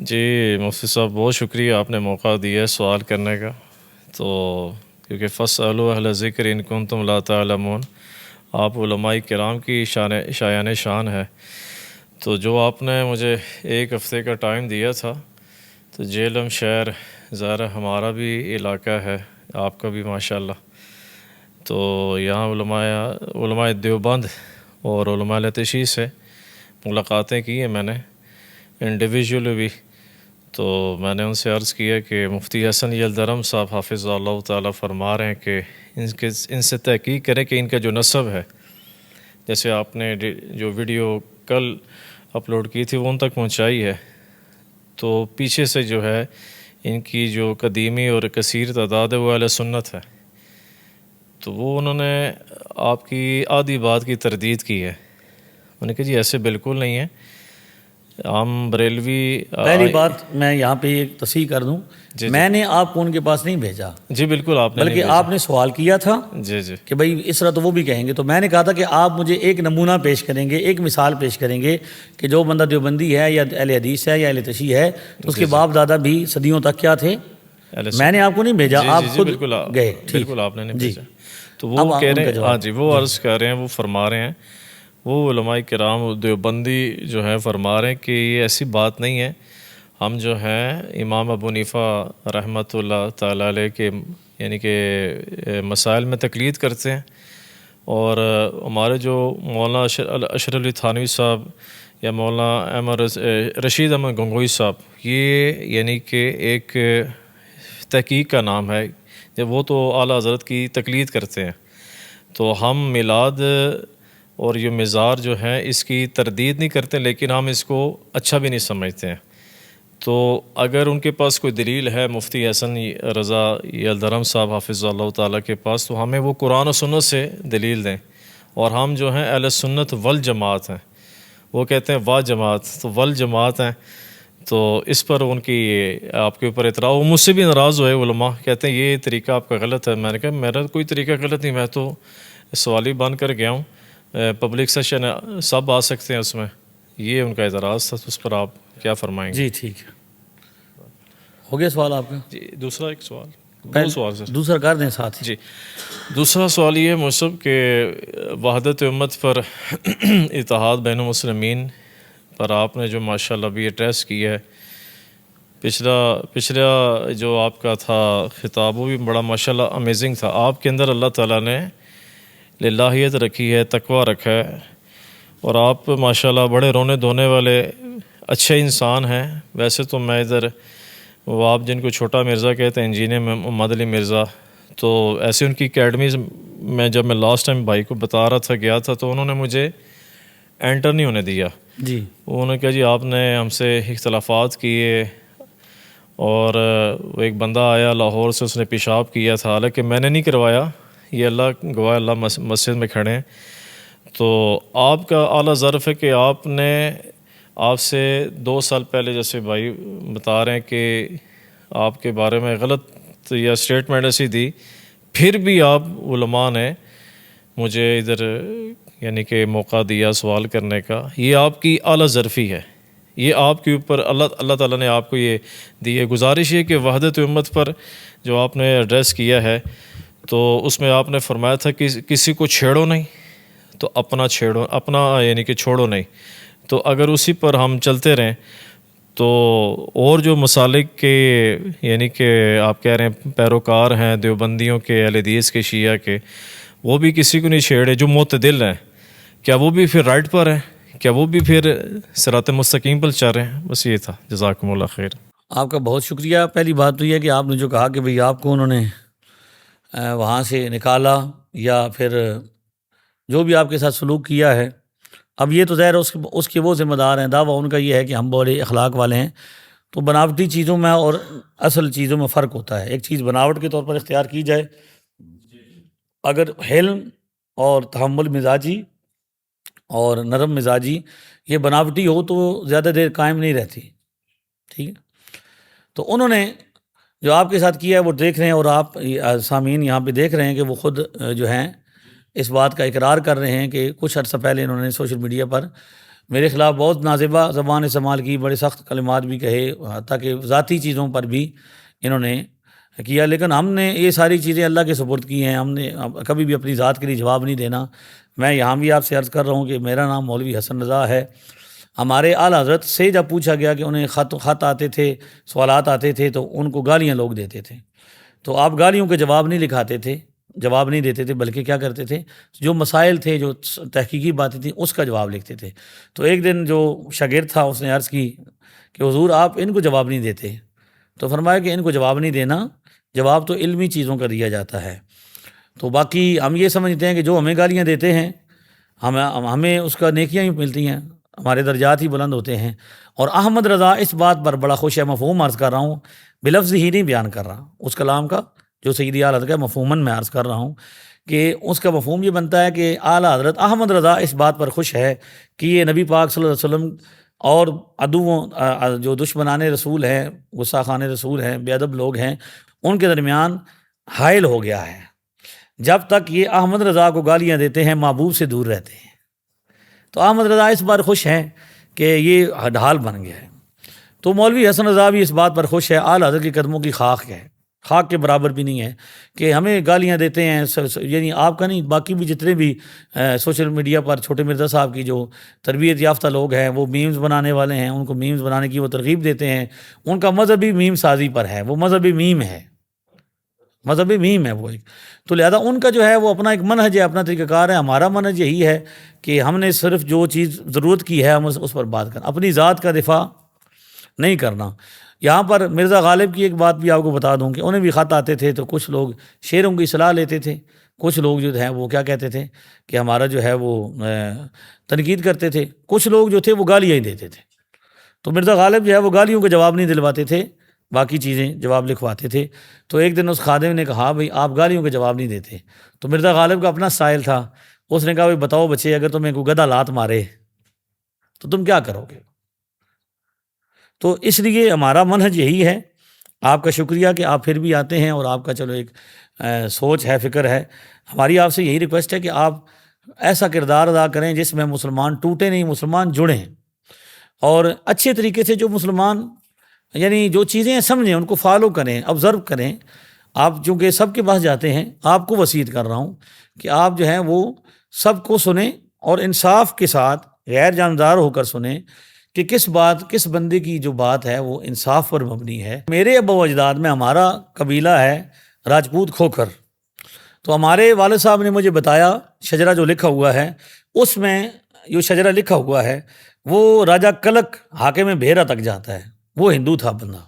جی مفتی صاحب، بہت شکریہ، آپ نے موقع دیا ہے سوال کرنے کا۔ تو کیونکہ فاسألوا اہل ذکر ان کنتم لا تعلمون، آپ علماء کرام کی شایان شان ہے۔ تو جو آپ نے مجھے ایک ہفتے کا ٹائم دیا تھا، تو جیلم شہر ظاہر ہمارا بھی علاقہ ہے، آپ کا بھی ماشاءاللہ۔ تو یہاں علماء دیوبند اور علماء لتشی سے ملاقاتیں کی ہیں میں نے انڈیویجول بھی۔ تو میں نے ان سے عرض کیا کہ مفتی حسن یلدرم صاحب حافظ اللہ تعالیٰ فرما رہے ہیں کہ ان سے تحقیق کریں کہ ان کا جو نسب ہے، جیسے آپ نے جو ویڈیو کل اپلوڈ کی تھی وہ ان تک پہنچائی ہے، تو پیچھے سے جو ہے ان کی جو قدیمی اور کثیر تعداد ہے وہ اہل سنت ہے۔ تو وہ انہوں نے آپ کی آدھی بات کی تردید کی ہے، انہوں نے کہا جی ایسے بالکل نہیں ہے، ہم بریلوی پہلی بات میں یہاں پہ ایک تصحیح کر دوں، میں نے آپ کو ان کے پاس نہیں بھیجا، جی بالکل آپ نے بلکہ آپ نے سوال کیا تھا جی کہ بھائی اس طرح تو وہ بھی کہیں گے، تو میں نے کہا تھا کہ آپ مجھے ایک نمونہ پیش کریں گے، ایک مثال پیش کریں گے کہ جو بندہ دیوبندی ہے یا اہل حدیث ہے یا اہل تشیع ہے تو اس کے باپ دادا بھی صدیوں تک کیا تھے۔ میں نے آپ کو نہیں بھیجا، آپ خود گئے۔ بالکل آپ نے نہیں جی، بھیجا۔ تو وہ کہہ رہے ہیں، ہاں جی وہ عرض کر رہے ہیں، وہ فرما رہے ہیں، وہ علماء کرام دیوبندی جو ہے فرما رہے ہیں کہ یہ ایسی بات نہیں ہے، ہم جو ہیں امام ابو حنیفہ رحمۃ اللہ تعالیٰ علیہ کے یعنی کہ مسائل میں تقلید کرتے ہیں، اور ہمارے جو مولانا اشرف علی تھانوی صاحب یا مولانا رشید احمد گنگوئی صاحب، یہ یعنی کہ ایک تحقیق کا نام ہے، جب وہ تو اعلیٰ حضرت کی تقلید کرتے ہیں، تو ہم میلاد اور یہ مزار جو ہے اس کی تردید نہیں کرتے، لیکن ہم اس کو اچھا بھی نہیں سمجھتے ہیں۔ تو اگر ان کے پاس کوئی دلیل ہے مفتی حسن رضا یلدرم صاحب حافظ اللہ تعالیٰ کے پاس، تو ہمیں وہ قرآن و سنت سے دلیل دیں، اور ہم جو ہیں اہل سنت والجماعت ہیں، وہ کہتے ہیں وا جماعت، تو والجماعت ہیں، تو اس پر ان کی آپ کے اوپر اعتراض، وہ مجھ سے بھی ناراض ہوئے علماء، کہتے ہیں یہ طریقہ آپ کا غلط ہے۔ میں نے کہا میرا کوئی طریقہ غلط نہیں، میں تو سوالی بن کر گیا ہوں، پبلک سیشن سب آ سکتے ہیں اس میں، یہ ان کا اعتراض تھا، تو اس پر آپ کیا فرمائیں گے؟ جی ٹھیک ہے، ہو گیا سوال آپ کا؟ جی دوسرا ایک سوال، دو سوال سر۔ دوسرا کر دیں ساتھ۔ جی دوسرا سوال یہ ہے مصعب کہ وحدت امت پر اتحاد بین المسلمین پر آپ نے جو ماشاءاللہ بھی ایڈریس کیا ہے، پچھلا جو آپ کا تھا خطاب وہ بھی بڑا ماشاءاللہ امیزنگ تھا، آپ کے اندر اللہ تعالیٰ نے للہیت رکھی ہے، تقوی رکھا ہے، اور آپ ماشاءاللہ بڑے رونے دھونے والے اچھے انسان ہیں۔ ویسے تو میں ادھر وہ آپ جن کو چھوٹا مرزا کہتے ہیں انجینئر محمد علی مرزا، تو ایسے ان کی اکیڈمیز میں جب میں لاسٹ ٹائم بھائی کو بتا رہا تھا گیا تھا، تو انہوں نے مجھے انٹر نہیں ہونے دیا۔ جی انہوں نے کہا جی آپ نے ہم سے اختلافات کیے، اور وہ ایک بندہ آیا لاہور سے، اس نے پیشاب کیا تھا، حالانکہ میں نے نہیں کروایا، یہ اللہ گواہ، اللہ مسجد میں کھڑے ہیں۔ تو آپ کا اعلیٰ ظرف ہے کہ آپ سے 2 سال پہلے جیسے بھائی بتا رہے ہیں کہ آپ کے بارے میں غلط یا اسٹیٹمنٹ ایسی دی، پھر بھی آپ علماء نے مجھے ادھر یعنی کہ موقع دیا سوال کرنے کا، یہ آپ کی اعلیٰ ظرفی ہے، یہ آپ کے اوپر اللہ تعالیٰ نے آپ کو یہ دی ہے۔ گزارش یہ کہ وحدت امت پر جو آپ نے ایڈریس کیا ہے، تو اس میں آپ نے فرمایا تھا کہ کسی کو چھیڑو نہیں تو اپنا یعنی کہ چھوڑو نہیں، تو اگر اسی پر ہم چلتے رہیں تو اور جو مسالک کے یعنی کہ آپ کہہ رہے ہیں پیروکار ہیں دیوبندیوں کے، اہل حدیث کے، شیعہ کے، وہ بھی کسی کو نہیں چھیڑے، جو معتدل ہیں، کیا وہ بھی پھر رائٹ پر ہیں؟ کیا وہ بھی پھر صراط مستقیم پر چل رہے ہیں؟ بس یہ تھا، جزاکم اللہ خیر۔ آپ کا بہت شکریہ۔ پہلی بات تو یہ ہے کہ آپ نے جو کہا کہ بھئی آپ کو انہوں نے وہاں سے نکالا یا پھر جو بھی آپ کے ساتھ سلوک کیا ہے، اب یہ تو ظاہر اس کے وہ ذمہ دار ہیں، دعویٰ ان کا یہ ہے کہ ہم بڑے اخلاق والے ہیں، تو بناوٹی چیزوں میں اور اصل چیزوں میں فرق ہوتا ہے۔ ایک چیز بناوٹ کے طور پر اختیار کی جائے، اگر حلم اور تحمل مزاجی اور نرم مزاجی یہ بناوٹی ہو تو زیادہ دیر قائم نہیں رہتی، ٹھیک ہے؟ تو انہوں نے جو آپ کے ساتھ کیا ہے وہ دیکھ رہے ہیں، اور آپ سامعین یہاں پہ دیکھ رہے ہیں کہ وہ خود جو ہیں اس بات کا اقرار کر رہے ہیں کہ کچھ عرصہ پہلے انہوں نے سوشل میڈیا پر میرے خلاف بہت نازیبا زبان استعمال کی، بڑے سخت کلمات بھی کہے، حتیٰ کہ ذاتی چیزوں پر بھی انہوں نے کیا، لیکن ہم نے یہ ساری چیزیں اللہ کے سپرد کی ہیں، ہم نے کبھی بھی اپنی ذات کے لیے جواب نہیں دینا۔ میں یہاں بھی آپ سے عرض کر رہا ہوں کہ میرا نام مولوی حسن رضا ہے۔ ہمارے اعلیٰ حضرت سے جب پوچھا گیا کہ انہیں خط آتے تھے، سوالات آتے تھے تو ان کو گالیاں لوگ دیتے تھے، تو آپ گالیوں کے جواب نہیں لکھاتے تھے، جواب نہیں دیتے تھے، بلکہ کیا کرتے تھے، جو مسائل تھے، جو تحقیقی باتیں تھیں، اس کا جواب لکھتے تھے۔ تو ایک دن جو شاگرد تھا اس نے عرض کی کہ حضور آپ ان کو جواب نہیں دیتے، تو فرمایا کہ ان کو جواب نہیں دینا، جواب تو علمی چیزوں کا دیا جاتا ہے۔ تو باقی ہم یہ سمجھتے ہیں کہ جو ہمیں گالیاں دیتے ہیں ہمیں اس کا نیکیاں ہی ملتی ہیں، ہمارے درجات ہی بلند ہوتے ہیں۔ اور احمد رضا اس بات پر بڑا خوش ہے، مفہوم عرض کر رہا ہوں، بلفظ ہی نہیں بیان کر رہا، اس کلام کا جو سیدی اعلیٰ حضرت کا مفہوماً میں عرض کر رہا ہوں کہ اس کا مفہوم یہ بنتا ہے کہ اعلیٰ حضرت احمد رضا اس بات پر خوش ہے کہ یہ نبی پاک صلی اللہ علیہ وسلم اور عدووں جو دشمنان رسول ہیں، غصہ خان رسول ہیں، بے ادب لوگ ہیں، ان کے درمیان حائل ہو گیا ہے۔ جب تک یہ احمد رضا کو گالیاں دیتے ہیں محبوب سے دور رہتے ہیں، تو احمد رضا اس بار خوش ہیں کہ یہ ڈھال بن گیا ہے۔ تو مولوی حسن رضا بھی اس بات پر خوش ہے، اعلیٰ حضرت کے قدموں کی خاک ہے، خاک کے برابر بھی نہیں ہے کہ ہمیں گالیاں دیتے ہیں، یعنی آپ کا نہیں، باقی بھی جتنے بھی سوشل میڈیا پر چھوٹے مرزا صاحب کی جو تربیت یافتہ لوگ ہیں، وہ میمز بنانے والے ہیں، ان کو میمز بنانے کی وہ ترغیب دیتے ہیں، ان کا مذہبی میم سازی پر ہے، وہ مذہبی میم ہے، مذہبی میم ہے وہ ایک۔ تو لہذا ان کا جو ہے وہ اپنا ایک منہج ہے، اپنا طریقہ کار ہے۔ ہمارا منہج یہی ہے کہ ہم نے صرف جو چیز ضرورت کی ہے ہم اس پر بات کرنا، اپنی ذات کا دفاع نہیں کرنا۔ یہاں پر مرزا غالب کی ایک بات بھی آپ کو بتا دوں کہ انہیں بھی خط آتے تھے تو کچھ لوگ شعروں کی صلاح لیتے تھے، کچھ لوگ جو ہیں وہ کیا کہتے تھے کہ ہمارا جو ہے وہ تنقید کرتے تھے، کچھ لوگ جو تھے وہ گالیاں ہی دیتے تھے۔ تو مرزا غالب جو ہے وہ گالیوں کے جواب نہیں دلواتے تھے، باقی چیزیں جواب لکھواتے تھے۔ تو ایک دن اس خادم نے کہا بھئی آپ گالیوں کے جواب نہیں دیتے، تو مرزا غالب کا اپنا سائل تھا، اس نے کہا بھئی بتاؤ بچے، اگر تمہیں کوئی گدھا لات مارے تو تم کیا کرو گے؟ تو اس لیے ہمارا منہج یہی ہے۔ آپ کا شکریہ کہ آپ پھر بھی آتے ہیں، اور آپ کا چلو ایک سوچ ہے، فکر ہے۔ ہماری آپ سے یہی ریکویسٹ ہے کہ آپ ایسا کردار ادا کریں جس میں مسلمان ٹوٹے نہیں، مسلمان جڑیں، اور اچھے طریقے سے جو مسلمان یعنی جو چیزیں سمجھیں ان کو فالو کریں، آبزرو کریں۔ آپ چونکہ سب کے پاس جاتے ہیں، آپ کو وصیت کر رہا ہوں کہ آپ جو ہیں وہ سب کو سنیں اور انصاف کے ساتھ غیر جانبدار ہو کر سنیں کہ کس بندے کی جو بات ہے وہ انصاف پر مبنی ہے۔ میرے ابا و اجداد میں ہمارا قبیلہ ہے راجپوت کھوکھر، تو ہمارے والد صاحب نے مجھے بتایا شجرہ جو لکھا ہوا ہے، اس میں جو شجرہ لکھا ہوا ہے وہ راجہ کلک حاکم بھیرا تک جاتا ہے، وہ ہندو تھا بندہ۔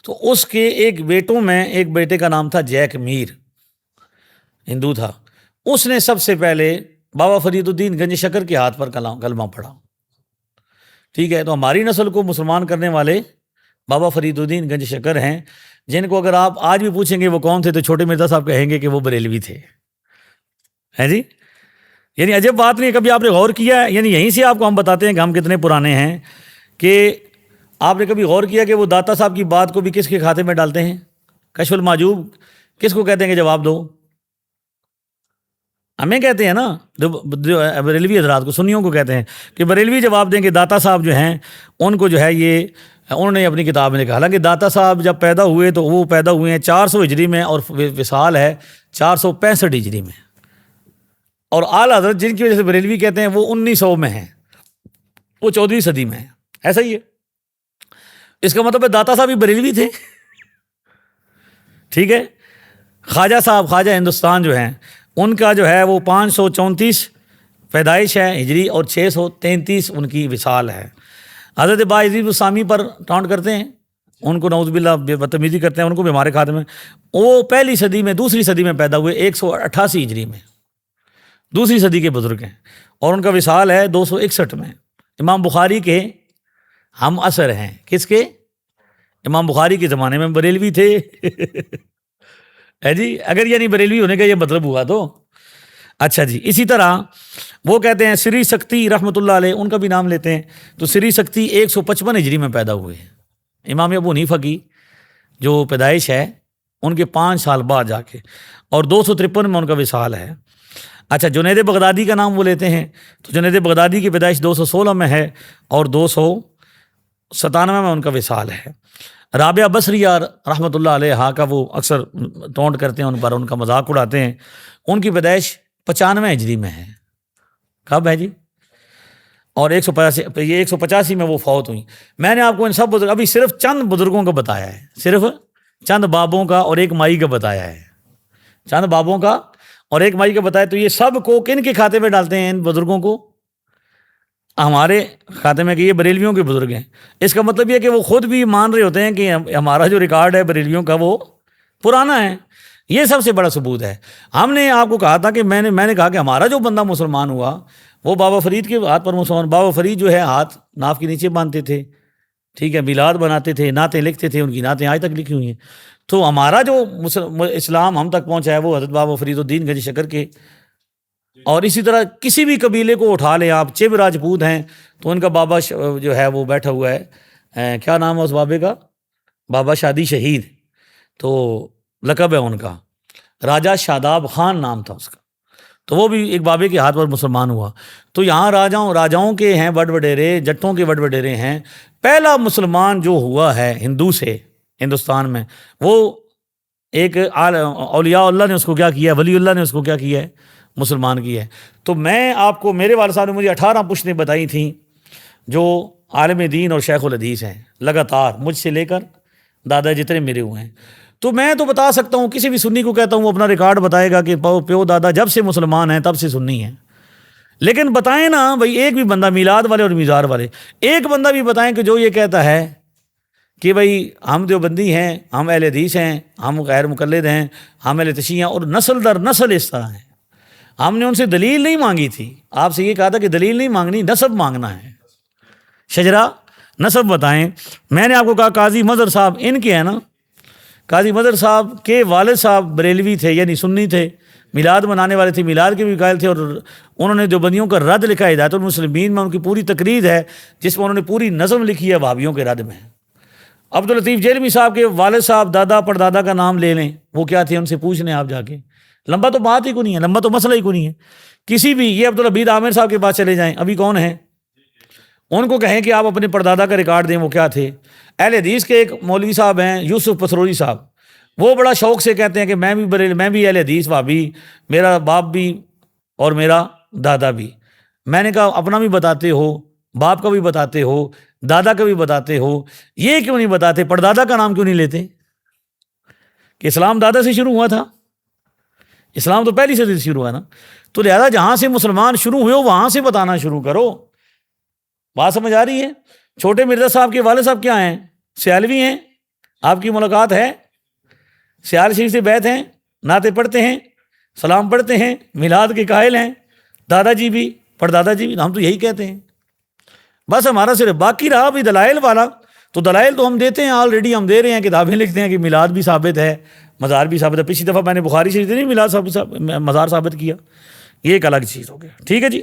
تو اس کے ایک بیٹوں میں ایک بیٹے کا نام تھا جیک میر، ہندو تھا، اس نے سب سے پہلے بابا فرید الدین گنج شکر کے ہاتھ پر کلمہ پڑھا۔ ٹھیک ہے، تو ہماری نسل کو مسلمان کرنے والے بابا فرید الدین گنج شکر ہیں، جن کو اگر آپ آج بھی پوچھیں گے وہ کون تھے تو چھوٹے مرزا صاحب کہیں گے کہ وہ بریلوی تھے، ہیں جی۔ یعنی عجب بات نہیں، کبھی آپ نے غور کیا ہے؟ یعنی یہیں سے آپ کو ہم بتاتے ہیں کہ ہم کتنے پرانے ہیں، کہ آپ نے کبھی غور کیا کہ وہ داتا صاحب کی بات کو بھی کس کے کھاتے میں ڈالتے ہیں؟ کشف المحجوب کس کو کہتے ہیں کہ جواب دو؟ ہمیں کہتے ہیں نا، بریلوی حضرات کو، سنیوں کو کہتے ہیں کہ بریلوی جواب دیں کہ داتا صاحب جو ہیں ان کو جو ہے یہ انہوں نے اپنی کتاب میں لکھا۔ حالانکہ داتا صاحب جب پیدا ہوئے تو وہ پیدا ہوئے ہیں 400 ہجری میں، اور وصال ہے 465 ہجری میں، اور اعلیٰ حضرت جن کی وجہ سے بریلوی کہتے ہیں وہ 1900 میں ہیں، وہ 14ویں صدی میں ہیں۔ ایسا ہی ہے، اس کا مطلب ہے داتا صاحب بھی بریلوی تھے۔ ٹھیک ہے، خواجہ صاحب، خواجہ ہندوستان جو ہیں، ان کا جو ہے وہ 534 پیدائش ہے ہجری، اور 633 ان کی وصال ہے۔ حضرت باعزیز السامی پر ٹاؤنٹ کرتے ہیں، ان کو نعوذ باللہ بدتمیزی کرتے ہیں، ان کو بھی ہمارے خاتمے میں، وہ پہلی صدی میں، دوسری صدی میں پیدا ہوئے، 188 ہجری میں، دوسری صدی کے بزرگ ہیں، اور ان کا وصال ہے 261 میں۔ امام بخاری کے ہم عصر ہیں، کس کے؟ امام بخاری کے زمانے میں بریلوی تھے۔ ہے جی، اگر یعنی بریلوی ہونے کا یہ مطلب ہوا تو اچھا جی۔ اسی طرح وہ کہتے ہیں سری سکتی رحمۃ اللہ علیہ، ان کا بھی نام لیتے ہیں، تو سری سکتی 155 ہجری میں پیدا ہوئے ہیں۔ امام ابو حنیفہ کی جو پیدائش ہے ان کے 5 سال بعد جا کے، اور 253 میں ان کا وصال ہے۔ اچھا جنید بغدادی کا نام وہ لیتے ہیں، تو جنید بغدادی کی پیدائش 216 میں ہے اور 297 میں ان کا وصال ہے۔ رابعہ بصریہ رحمۃ اللہ علیہ کا وہ اکثر ٹونٹ کرتے ہیں ان پر، ان کا مذاق اڑاتے ہیں، ان کی پیدائش 95 ہجری میں ہے۔ کب ہے جی؟ اور 185 میں وہ فوت ہوئی۔ میں نے آپ کو ان سب بزرگ ابھی صرف چند بزرگوں کا بتایا ہے، صرف چند بابوں کا اور ایک مائی کا بتایا ہے، چند بابوں کا اور ایک مائی کا بتایا، تو یہ سب کو کن کے کھاتے میں ڈالتے ہیں ان بزرگوں کو؟ ہمارے کھاتے میں کہ یہ بریلویوں کے بزرگ ہیں۔ اس کا مطلب یہ کہ وہ خود بھی مان رہے ہوتے ہیں کہ ہمارا جو ریکارڈ ہے بریلویوں کا وہ پرانا ہے۔ یہ سب سے بڑا ثبوت ہے۔ ہم نے آپ کو کہا تھا کہ میں نے کہا کہ ہمارا جو بندہ مسلمان ہوا وہ بابا فرید کے ہاتھ پر مسلمان، بابا فرید جو ہے ہاتھ ناف کے نیچے باندھتے تھے، ٹھیک ہے، میلاد بناتے تھے، نعتیں لکھتے تھے، ان کی نعتیں آج تک لکھی ہوئی ہیں۔ تو ہمارا جو اسلام ہم تک پہنچا ہے وہ حضرت بابا فرید الدین گنج شکر کے، اور اسی طرح کسی بھی قبیلے کو اٹھا لیں آپ، چب راجپوت ہیں تو ان کا بابا جو ہے وہ بیٹھا ہوا ہے، کیا نام ہے اس بابے کا؟ بابا شادی شہید، تو لقب ہے ان کا، راجہ شاداب خان نام تھا اس کا، تو وہ بھی ایک بابے کے ہاتھ پر مسلمان ہوا۔ تو یہاں راجاؤں کے ہیں بڑ وڈیرے، جٹوں کے بڑ وڈیرے ہیں۔ پہلا مسلمان جو ہوا ہے ہندو سے ہندوستان میں، وہ ایک اولیاء اللہ نے اس کو کیا کیا ہے، ولی اللہ نے اس کو کیا کیا ہے، مسلمان کی ہے۔ تو میں آپ کو، میرے والد صاحب نے مجھے 18 پشتیں بتائی تھیں جو عالم دین اور شیخ الحدیث ہیں، لگاتار مجھ سے لے کر دادا جتنے میرے ہوئے ہیں۔ تو میں تو بتا سکتا ہوں، کسی بھی سنی کو کہتا ہوں وہ اپنا ریکارڈ بتائے گا کہ پیو دادا جب سے مسلمان ہیں تب سے سنی ہیں، لیکن بتائیں نا بھائی ایک بھی بندہ، میلاد والے اور میزار والے، ایک بندہ بھی بتائیں کہ جو یہ کہتا ہے کہ بھائی ہم دیوبندی ہیں، ہم اہل حدیث ہیں، ہم غیر مقلد ہیں، ہم اہل تشیع ہیں، اور نسل در نسل اس طرح ہیں۔ ہم نے ان سے دلیل نہیں مانگی تھی، آپ سے یہ کہا تھا کہ دلیل نہیں مانگنی، نسب مانگنا ہے، شجرہ نسب بتائیں۔ میں نے آپ کو کہا قاضی مظہر صاحب ان کے ہیں نا، قاضی مظہر صاحب کے والد صاحب بریلوی تھے، یعنی سنی تھے، میلاد منانے والے تھے، میلاد کے بھی قائل تھے، اور انہوں نے دیوبندیوں کا رد لکھا ہے ہدایت المسلمین میں، ان کی پوری تقریر ہے جس میں انہوں نے پوری نظم لکھی ہے وہابیوں کے رد میں۔ عبداللطیف جیلمی صاحب کے والد صاحب دادا پردادا کا نام لے لیں، وہ کیا تھے ان سے پوچھ لیں آپ جا کے، لمبا تو بات ہی کو نہیں ہے، لمبا تو مسئلہ ہی کو نہیں ہے کسی بھی۔ یہ عبدالعبید عامر صاحب کے پاس چلے جائیں، ابھی کون ہیں، ان کو کہیں کہ آپ اپنے پردادا کا ریکارڈ دیں وہ کیا تھے۔ اہل حدیث کے ایک مولوی صاحب ہیں یوسف پسروری صاحب، وہ بڑا شوق سے کہتے ہیں کہ میں بھی اہل حدیث وہابی، میرا باپ بھی اور میرا دادا بھی۔ میں نے کہا اپنا بھی بتاتے ہو، باپ کا بھی بتاتے ہو، دادا کا بھی بتاتے ہو، یہ کیوں نہیں بتاتے، پردادا کا نام کیوں نہیں لیتے؟ کہ اسلام دادا سے شروع ہوا تھا، اسلام تو پہلی صدی سے شروع ہوا نا، تو لہذا جہاں سے مسلمان شروع ہوئے وہاں سے بتانا شروع کرو۔ بات سمجھ آ رہی ہے؟ چھوٹے مرزا صاحب کے والد صاحب کیا ہیں؟ سیالوی ہیں، آپ کی ملاقات ہے، سیال شریف سے بیعت ہیں، نعتیں پڑھتے ہیں، سلام پڑھتے ہیں، میلاد کے قائل ہیں، دادا جی بھی پردادا جی بھی، ہم تو یہی کہتے ہیں۔ بس ہمارا صرف باقی رہا بھی دلائل والا، تو دلائل تو ہم دیتے ہیں، آلریڈی ہم دے رہے ہیں، کتابیں لکھتے ہیں کہ میلاد بھی ثابت ہے، مزار بھی ثابت ہے۔ پچھلی دفعہ میں نے بخاری شریف نہیں میلاد مزار ثابت کیا، یہ ایک الگ چیز ہو گیا، ٹھیک ہے جی۔